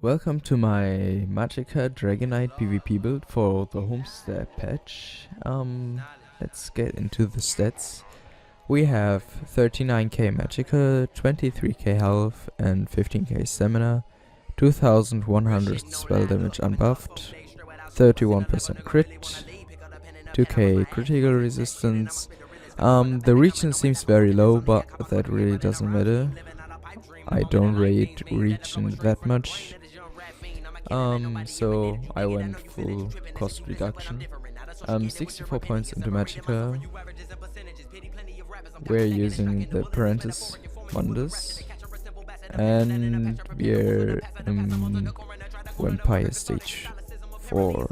Welcome to my Magicka Dragonite PvP build for the Homestead patch. Let's get into the stats. We have 39k Magicka, 23k health and 15k stamina, 2100 spell damage unbuffed, 31% crit, 2k critical resistance. The region seems very low, but that really doesn't matter. I don't rate region that much. So I went full cost reduction. 64 points into Magicka. We're using the Apprentice Mundus. And we're in Vampire stage 4.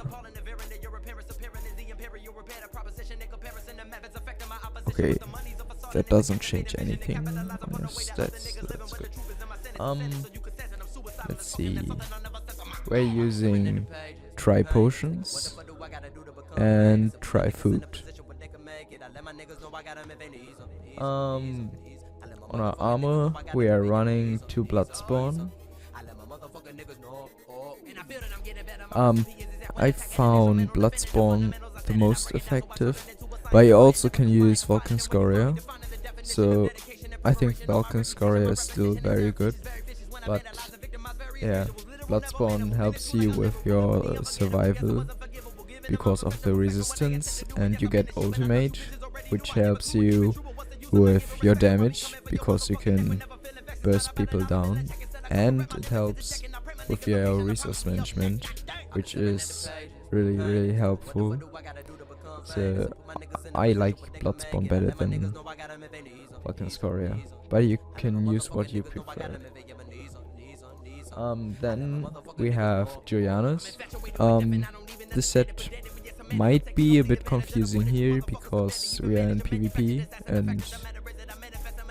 Okay, that doesn't change anything on your stats, so that's good. Let's see. We're using Tri Potions and Tri Food. On our armor, we are running 2 Bloodspawn. I found Bloodspawn the most effective, but you also can use Vulcan Scoria. So I think Vulcan Scoria is still very good, but yeah, Bloodspawn helps you with your survival because of the resistance, and you get ultimate, which helps you with your damage because you can burst people down, and it helps with your resource management, which is really helpful. So I like Bloodspawn better than Vulcan Scoria, but you can use what you prefer. Then we have Julianos. This set might be a bit confusing here because we are in PvP and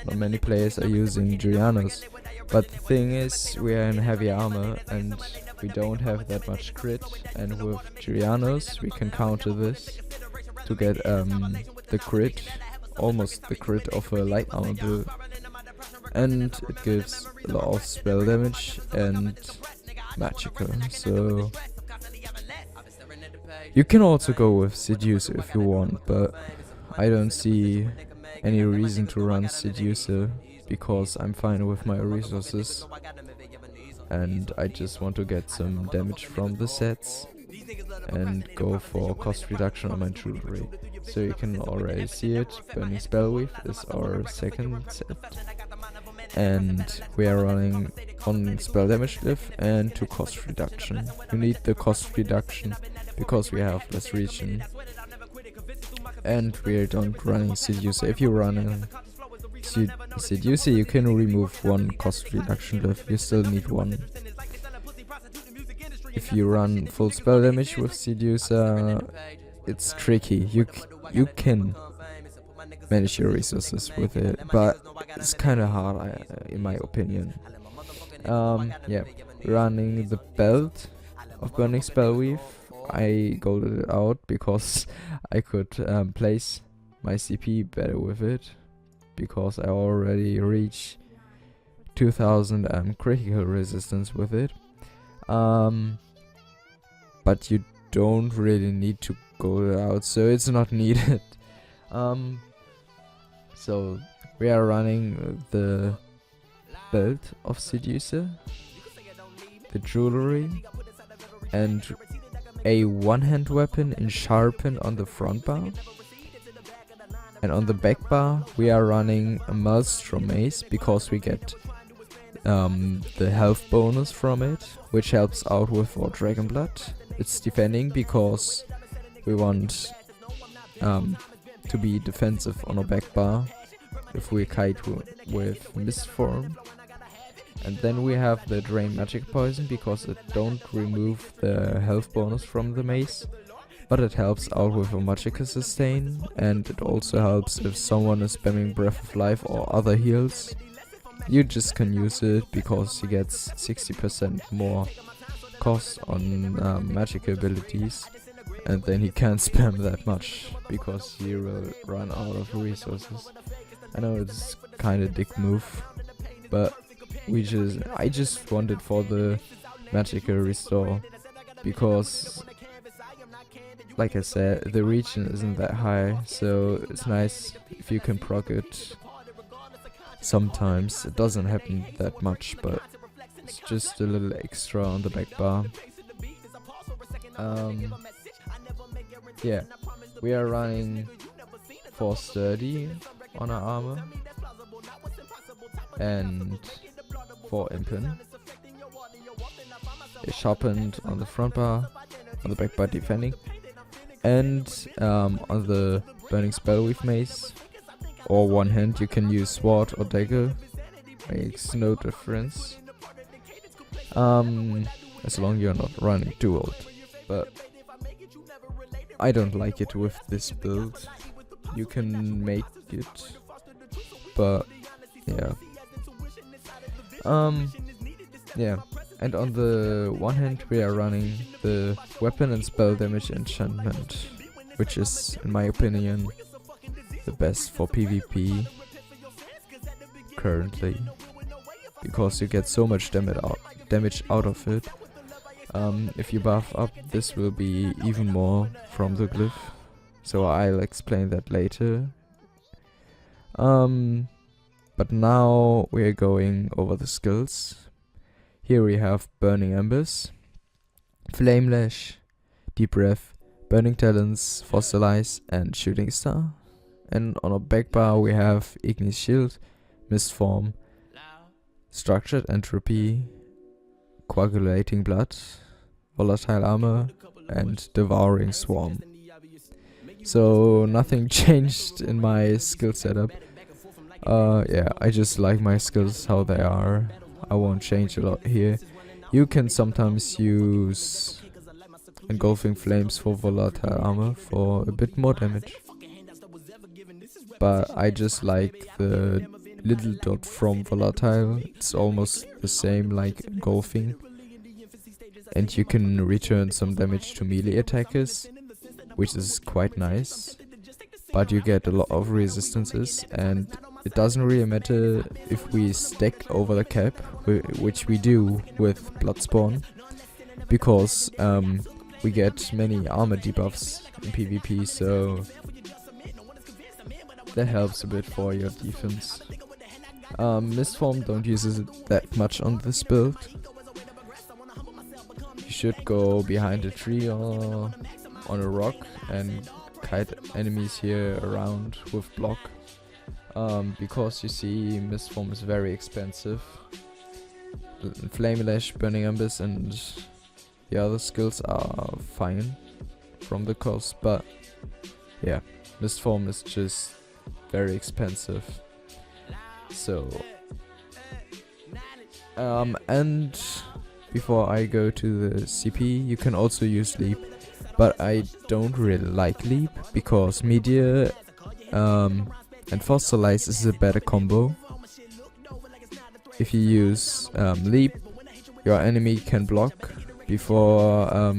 not many players are using Julianos. But the thing is, we are in heavy armor and we don't have that much crit, and with Julianos we can counter this to get the crit, almost the crit of a light armor build. And it gives a lot of spell damage and Magicka, so you can also go with Seducer if you want, but I don't see any reason to run Seducer because I'm fine with my resources and I just want to get some damage from the sets and go for cost reduction on my jewelry. So you can already see it, Burning Spellweave is our second set. And we are running on spell damage lift and 2 cost reduction. You need the cost reduction because we have less region. And we don't running Seducer. If you run Seducer, you can remove 1 cost reduction lift. You still need 1. If you run full spell damage with Seducer, it's tricky. You can manage your resources with it, but it's kind of hard in my opinion. Yeah, running the belt of Burning Spellweave, I golded it out because I could place my CP better with it, because I already reached 2000 critical resistance with it. But you don't really need to gold it out, so it's not needed. So we are running the belt of Seducer, the jewelry, and a one-hand weapon in sharpen on the front bar. And on the back bar we are running a MealstromMace because we get the health bonus from it, which helps out with our Dragon Blood. It's defending because we want to be defensive on a back bar if we kite with Mist form. And then we have the Drain Magic Poison because it don't remove the health bonus from the mace, but it helps out with a Magicka sustain, and it also helps if someone is spamming Breath of Life or other heals. You just can use it because he gets 60% more cost on Magicka abilities, and then he can't spam that much because he will run out of resources. I know it's kinda dick move, but I just want it for the Magicka Restore, because, like I said, the region isn't that high, so it's nice if you can proc it. Sometimes it doesn't happen that much, but it's just a little extra on the back bar. Yeah, we are running 4 sturdy on our armor and 4 Impen. Sharpened on the front bar, on the back bar defending, and on the Burning Spellweave mace or one hand you can use sword or dagger, makes no difference as long you're not running dual. But I don't like it with this build. You can make it, but yeah. Yeah, and on the one hand we are running the weapon and spell damage enchantment, which is, in my opinion, the best for PvP currently, because you get so much damage out of it. If you buff up, this will be even more from the glyph, so I'll explain that later. But now we're going over the skills. Here we have Burning Embers, Flame Lash, Deep Breath, Burning Talons, Fossilize and Shooting Star. And on our back bar we have Igneous Shield, Mist Form, Structured Entropie, Coagulating Blood, Volatile Armor and Devouring Swarm. So nothing changed in my skill setup. Yeah, I just like my skills how they are. I won't change a lot here. You can sometimes use Engulfing Flames for Volatile Armor for a bit more damage. But I just like the little dot from Volatile. It's almost the same like Engulfing. And you can return some damage to melee attackers, which is quite nice. But you get a lot of resistances, and it doesn't really matter if we stack over the cap, which we do with Bloodspawn, because we get many armor debuffs in PvP, so that helps a bit for your defense. Mist Form, don't use it that much on this build. You should go behind a tree or on a rock and kite enemies here around with block. Because you see, Mist Form is very expensive. Flame Lash, Burning Embers and the other skills are fine from the cost, but yeah, Mist Form is just very expensive. So and before I go to the CP, you can also use Leap, but I don't really like Leap because Meteor and Fossilize is a better combo. If you use Leap, your enemy can block before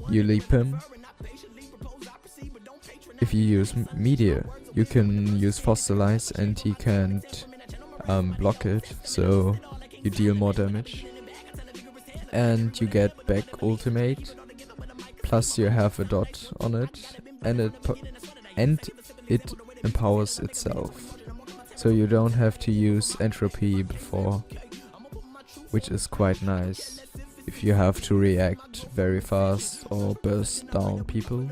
you leap him. If you use Meteor, you can use Fossilize and he can't block it, so you deal more damage. And you get back ultimate, plus you have a dot on it, and it empowers itself, so you don't have to use Entropie before, which is quite nice if you have to react very fast or burst down people.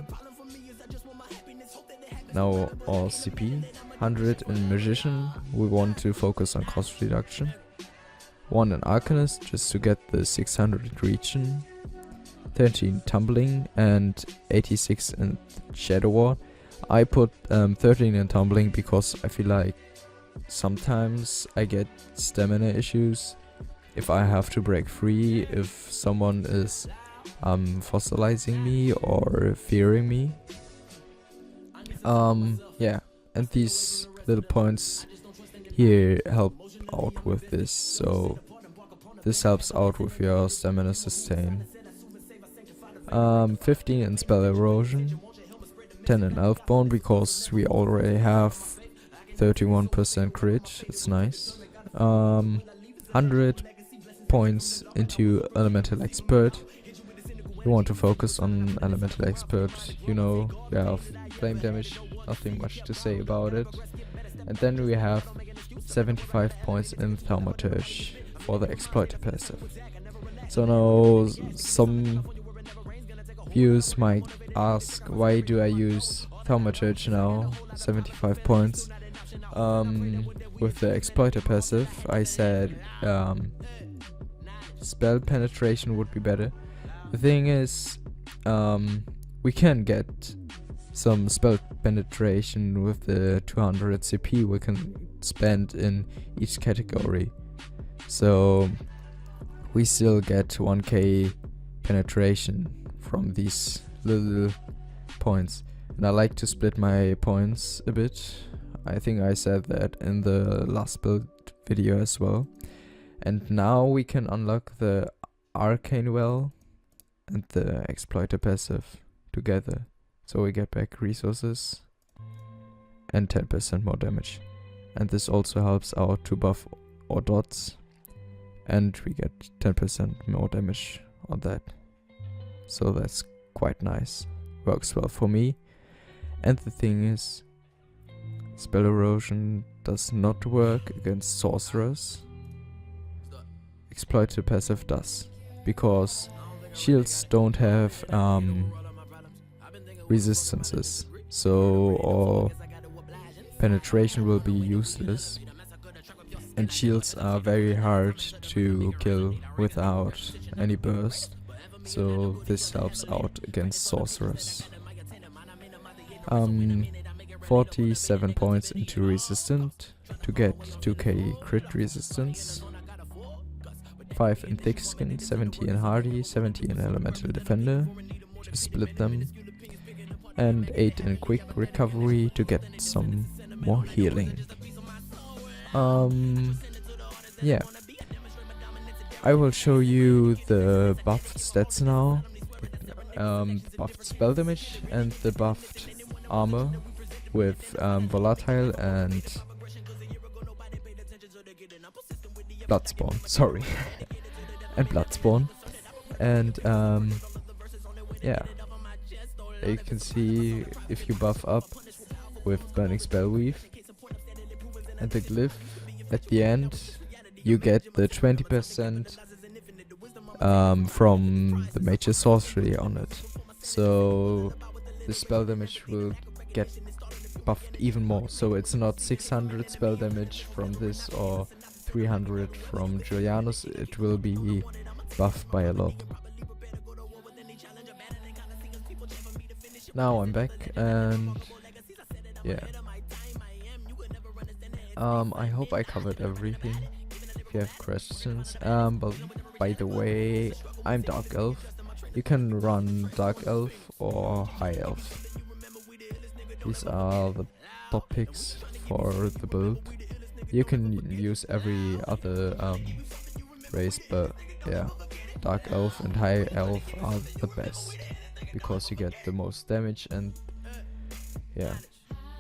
Now our CP, 100 in Magician, we want to focus on cost reduction. 1 in Arcanist, just to get the 600 region. 13 Tumbling and 86 in Shadow Ward. I put 13 in Tumbling because I feel like sometimes I get stamina issues if I have to break free, if someone is fossilizing me or fearing me. Yeah, and these little points here help out with this, so this helps out with your stamina sustain. 15 in Spellerosion, 10 in Earthbound because we already have 31% crit, it's nice. 100 points into Elemental Expert. You want to focus on Elemental Expert, you know, we have flame damage, nothing much to say about it. And then we have 75 points in Thaumaturge for the Exploiter passive. So now some viewers might ask, why do I use Thaumaturge now, 75 points? With the Exploiter passive, I said spell penetration would be better. The thing is, we can get some spell penetration with the 200 CP we can spend in each category. So we still get 1k penetration from these little points. And I like to split my points a bit. I think I said that in the last build video as well. And now we can unlock the Arcane Well and the Exploiter passive together. So we get back resources and 10% more damage. And this also helps out to buff our dots. And we get 10% more damage on that. So that's quite nice. Works well for me. And the thing is, Spellerosion does not work against sorcerers. Exploiter passive does. Because shields don't have resistances, so our penetration will be useless, and shields are very hard to kill without any burst, so this helps out against sorcerers. 47 points into resistant to get 2k crit resistance, 5 in thick skin, 70 in hardy, 70 in elemental defender, just split them, and 8 in quick recovery to get some more healing. Yeah, I will show you the buffed stats now, the buffed spell damage and the buffed armor with Volatile and Bloodspawn, sorry. And Bloodspawn. And yeah, you can see if you buff up with Burning Spellweave and the glyph at the end, you get the 20% from the Major Sorcery on it. So the spell damage will get buffed even more. So it's not 600 spell damage from this or 300 from Julianos, it will be buffed by a lot. Now I'm back, and yeah, I hope I covered everything. If you have questions, but by the way, I'm Dark Elf. You can run Dark Elf or High Elf. These are the top picks for the build. You can use every other race, but yeah, Dark Elf and High Elf are the best because you get the most damage and yeah,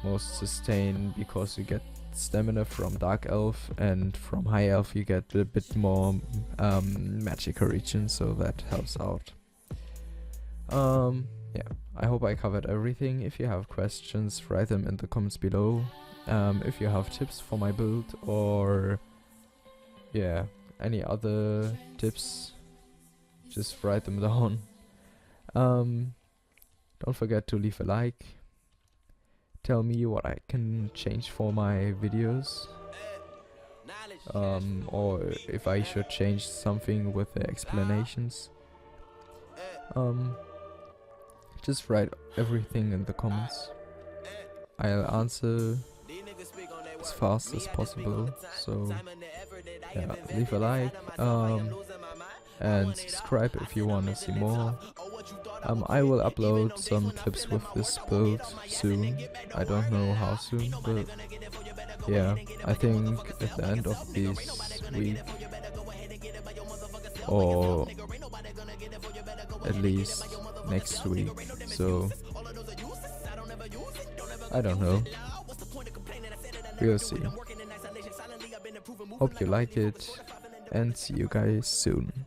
most sustain because you get stamina from Dark Elf, and from High Elf you get a bit more Magicka regen, so that helps out. Yeah, I hope I covered everything. If you have questions, write them in the comments below. If you have tips for my build or yeah, any other tips, just write them down. Don't forget to leave a like. Tell me what I can change for my videos, or if I should change something with the explanations. Just write everything in the comments. I'll answer as fast as possible, so yeah, leave a like and subscribe if you want to see more. I will upload some clips with this build soon. I don't know how soon, but yeah, I think at the end of this week, or at least next week, so I don't know, we'll see. Hope you like it. and see you guys soon.